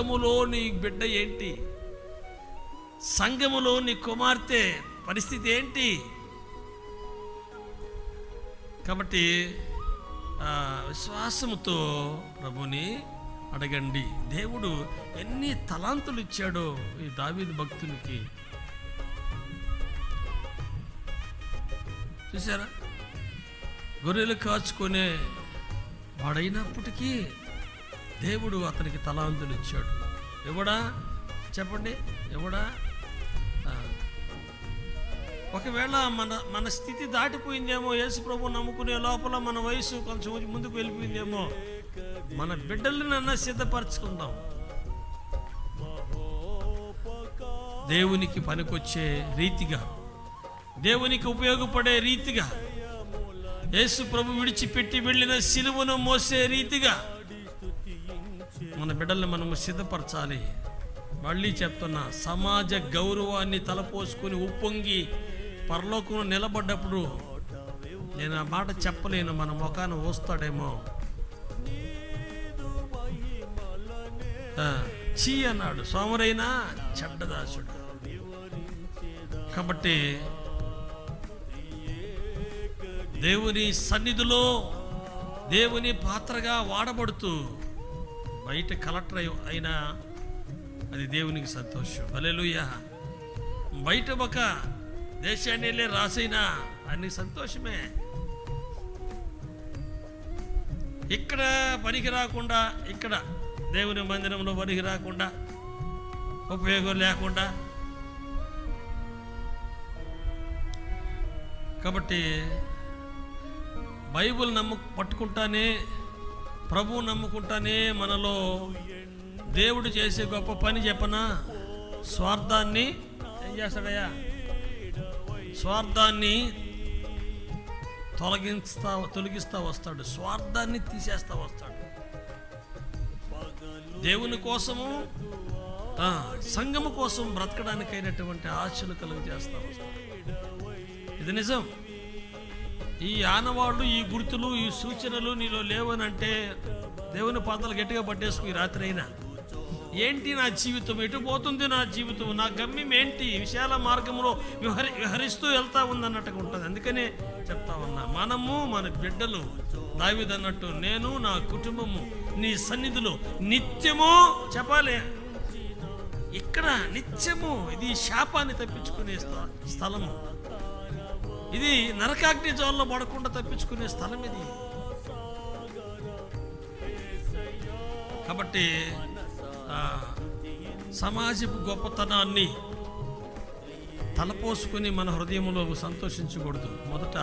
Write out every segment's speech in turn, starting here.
సంఘములో నీ బిడ్డ ఏంటి, సంఘములో నీ కుమార్తె పరిస్థితి ఏంటి? కాబట్టి విశ్వాసముతో ప్రభుని అడగండి. దేవుడు ఎన్ని తలాంతులు ఇచ్చాడో ఈ దావీదు భక్తునికి. చూసారా, గొర్రెలు కాచుకునే వాడైనప్పటికీ దేవుడు అతనికి తలాంతులు ఇచ్చాడు. ఎవడా చెప్పండి, ఎవడా? ఒకవేళ మన స్థితి దాటిపోయిందేమో, యేసు ప్రభు నమ్ముకునే లోపల మన వయసు కొంచెం ముందుకు వెళ్ళిపోయిందేమో, మన బిడ్డలనన్నా సిద్ధపరచుకుందాం. దేవునికి పనికొచ్చే రీతిగా, దేవునికి ఉపయోగపడే రీతిగా, యేసు ప్రభు విడిచిపెట్టి వెళ్ళిన సిలువను మోసే రీతిగా మన బిడ్డల్ని మనము సిద్ధపరచాలి. మళ్ళీ చెప్తున్నా, సమాజ గౌరవాన్ని తలపోసుకొని ఉప్పొంగి పరలోకంలో నిలబడ్డప్పుడు నేను ఆ మాట చెప్పలేను, మన ముఖాన్ని వస్తాడేమో. చీ అన్నాడు సోమరైనా చెడ్డదాసుడు. కాబట్టి దేవుని సన్నిధిలో దేవుని పాత్రగా వాడబడుతూ బయట కలెక్టర్ అయినా అది దేవునికి సంతోషం. హల్లెలూయా. బయట ఒక దేశాన్ని వెళ్ళి రాసైనా అన్ని సంతోషమే. ఇక్కడ పనికి రాకుండా, ఇక్కడ దేవుని మందిరంలో పనికి రాకుండా, ఉపయోగం లేకుండా. కాబట్టి బైబిల్ పట్టుకుంటానే, ప్రభువు నమ్ముకుంటానే మనలో దేవుడు చేసే గొప్ప పని చెప్పనా? స్వార్థాన్ని ఏం చేస్తాడయ్యా? స్వార్థాన్ని తొలగిస్తా వస్తాడు, స్వార్థాన్ని తీసేస్తా వస్తాడు. దేవుని కోసము, సంఘము కోసం బ్రతకడానికైనటువంటి ఆశలు కలుగు చేస్తా వస్తాడు. ఇది నిజం. ఈ ఆనవాళ్ళు, ఈ గుర్తులు, ఈ సూచనలు నీలో లేవనంటే దేవుని పాదాలు గట్టిగా పట్టేసుకు ఈ రాత్రి అయినా. ఏంటి నా జీవితం, ఎటు పోతుంది నా జీవితం, నా గమ్యం ఏంటి, విశాల మార్గంలో విహరిస్తూ వెళ్తా ఉందన్నట్టుగా ఉంటుంది. అందుకనే చెప్తా ఉన్నా, మనము మన బిడ్డలు దావీదు అన్నట్టు నేను నా కుటుంబము నీ సన్నిధిలో నిత్యము చెప్పాలి. ఇక్కడ నిత్యము, ఇది శాపాన్ని తప్పించుకునే స్థలము, ఇది నరకాగ్ని జ్వాలలో పడకుండా తప్పించుకునే స్థలం ఇది. కాబట్టి సమాజపు గొప్పతనాన్ని తలపోసుకుని మన హృదయంలో సంతోషించకూడదు. మొదట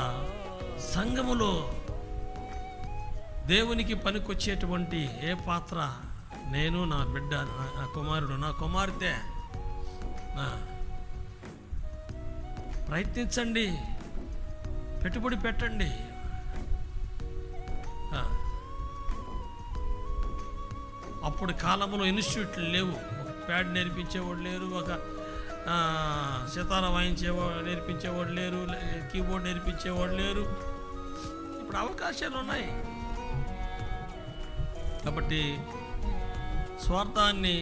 సంఘములో దేవునికి పనికొచ్చేటువంటి ఏ పాత్ర, నేను, నా బిడ్డ, నా కుమారుడు, నా కుమార్తె, ప్రయత్నించండి, పెట్టుబడి పెట్టండి. అప్పుడు కాలంలో ఇన్స్టిట్యూట్లు లేవు, ఒక ప్యాడ్ నేర్పించేవాడు లేరు, ఒక సితార నేర్పించేవాడు లేరు, కీబోర్డ్ నేర్పించేవాడు లేరు. ఇప్పుడు అవకాశాలు ఉన్నాయి. కాబట్టి స్వార్థాన్ని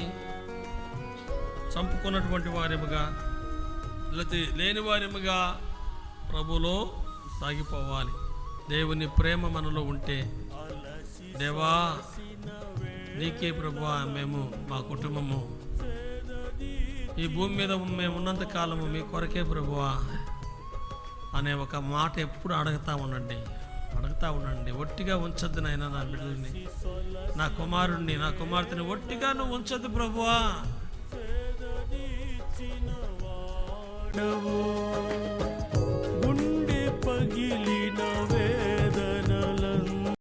చంపుకున్నటువంటి వారిముగా, లేని వారిముగా ప్రభులో సాగిపోవాలి. దేవుని ప్రేమ మనలో ఉంటే, దేవా నీకే ప్రభువా, మేము మా కుటుంబము ఈ భూమి మీద మేము ఉన్నంత కాలము మీ కొరకే ప్రభువా అనే ఒక మాట ఎప్పుడు అడుగుతూ ఉండండి. ఒట్టిగా ఉంచొద్దు నాయన నా బిడ్డల్ని, నా కుమారుణ్ణి, నా కుమార్తెని ఒట్టిగా నువ్వు ఉంచొద్దు ప్రభువా.